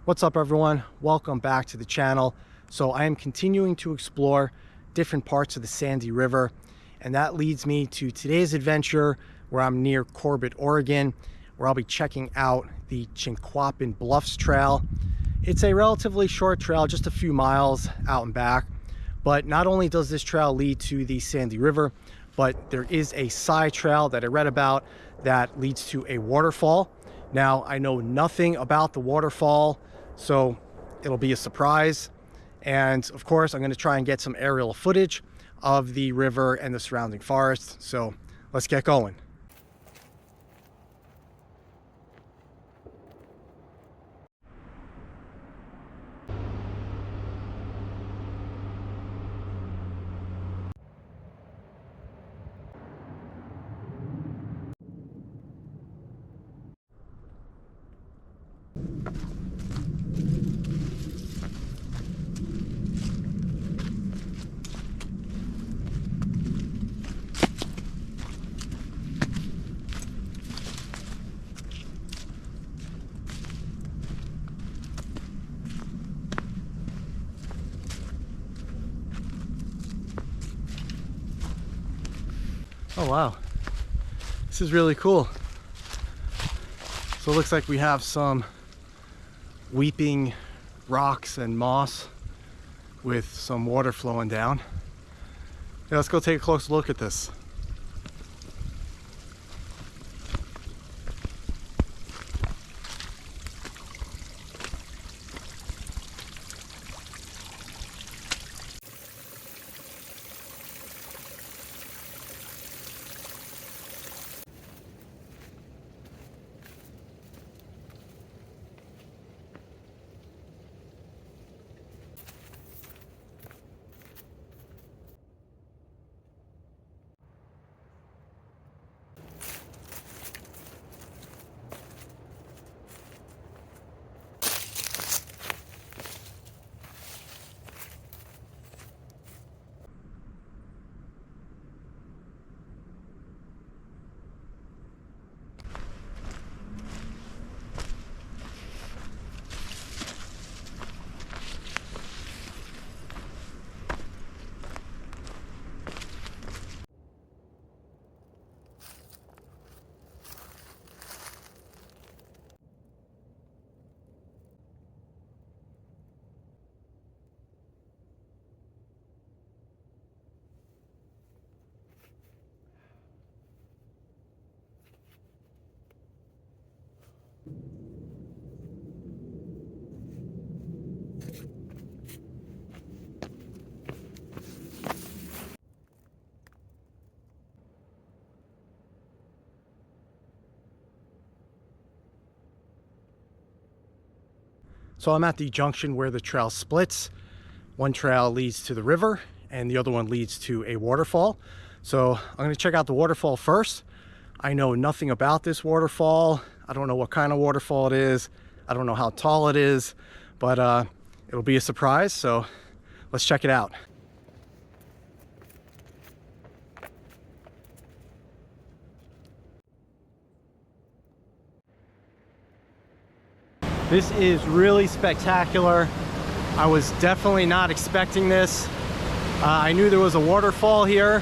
What's up everyone? Welcome back to the channel. So I am continuing to explore different parts of the Sandy River, and that leads me to today's adventure where I'm near Corbett, Oregon, where I'll be checking out the Chinquapin Bluffs Trail. It's a relatively short trail, just a few miles out and back, but not only does this trail lead to the Sandy River, but there is a side trail that I read about that leads to a waterfall. Now, I know nothing about the waterfall, so it'll be a surprise. And of course, I'm going to try and get some aerial footage of the river and the surrounding forest. So let's get going. Oh wow, this is really cool. So it looks like we have some weeping rocks and moss with some water flowing down. Yeah, let's go take a closer look at this. So I'm at the junction where the trail splits. One trail leads to the river and the other one leads to a waterfall. So I'm going to check out the waterfall first. I know nothing about this waterfall. I don't know what kind of waterfall it is. I don't know how tall it is, but it'll be a surprise. So let's check it out. This is really spectacular. I was definitely not expecting this. I knew there was a waterfall here,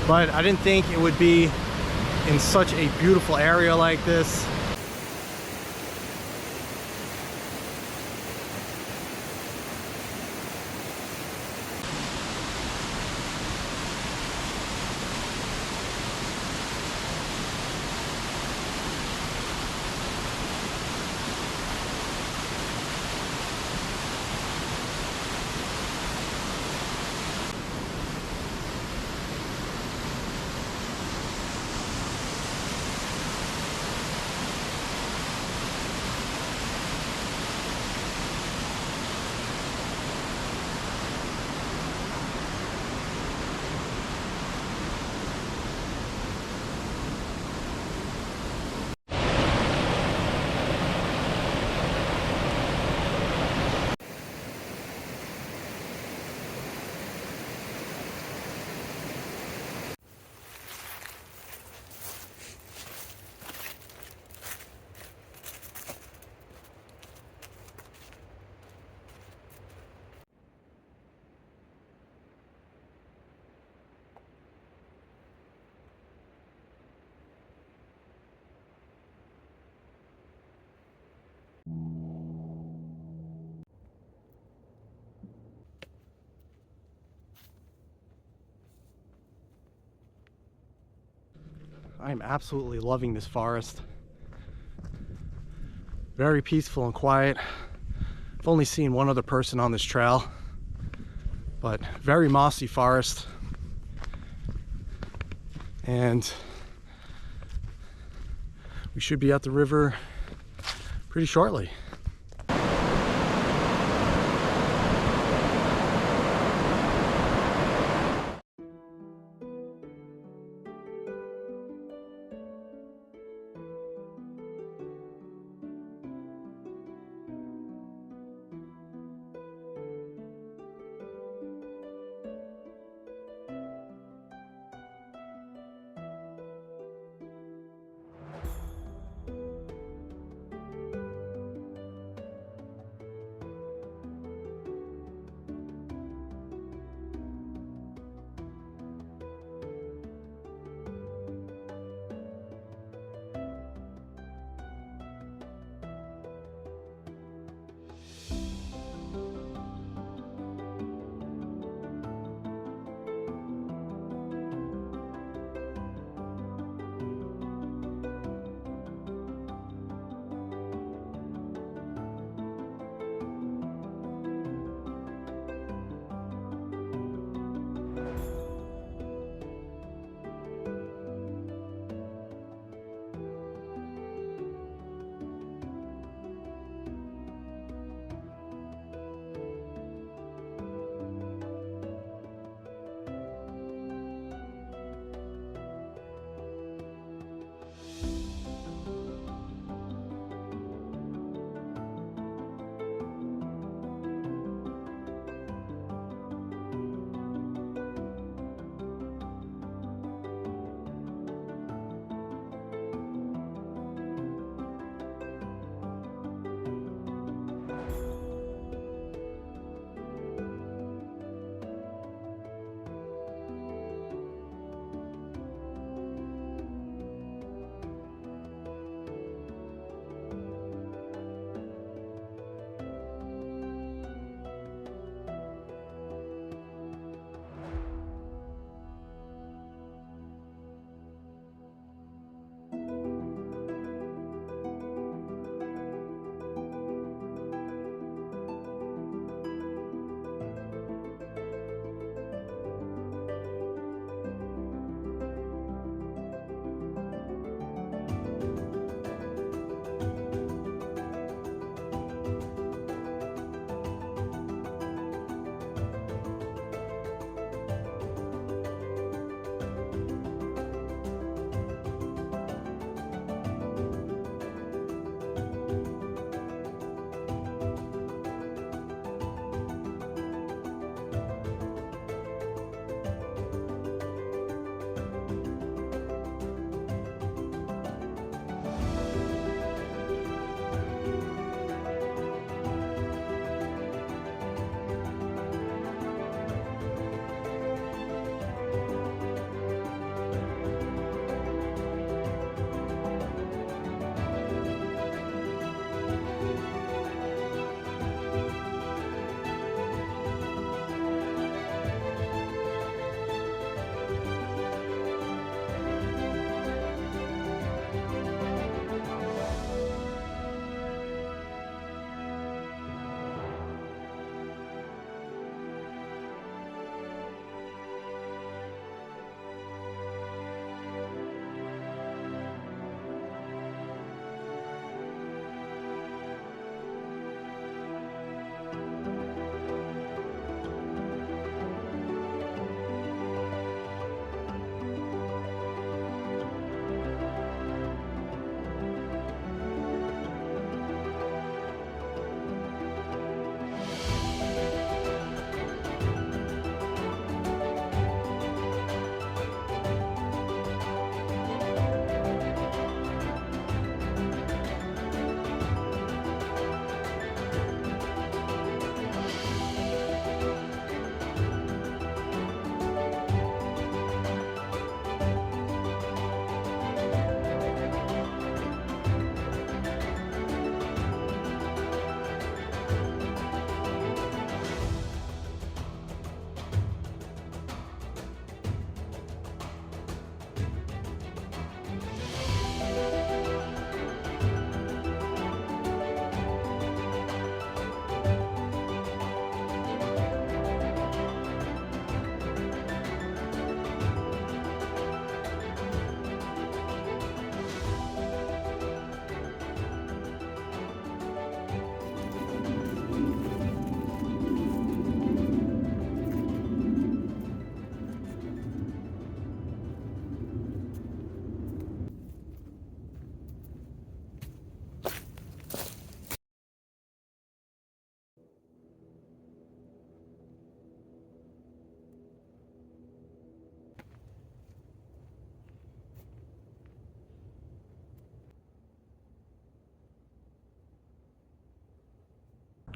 but I didn't think it would be in such a beautiful area like this. I'm absolutely loving this forest. Very peaceful and quiet. I've only seen one other person on this trail, but very mossy forest. And we should be at the river pretty shortly.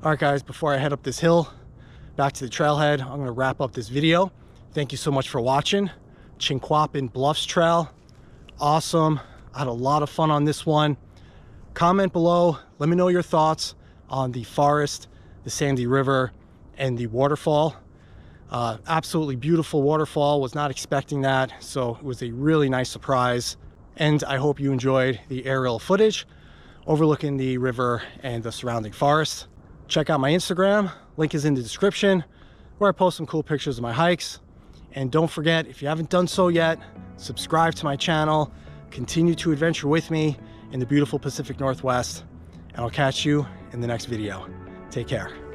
All right, guys, before I head up this hill back to the trailhead, I'm going to wrap up this video. Thank you so much for watching. Chinquapin Bluffs Trail, awesome. I had a lot of fun on this one. Comment below, let me know your thoughts on the forest, the Sandy River, and the waterfall. Absolutely beautiful waterfall, was not expecting that, so it was a really nice surprise. And I hope you enjoyed the aerial footage overlooking the river and the surrounding forest. Check out my Instagram, link is in the description, where I post some cool pictures of my hikes. And don't forget, if you haven't done so yet, subscribe to my channel, continue to adventure with me in the beautiful Pacific Northwest, and I'll catch you in the next video. Take care.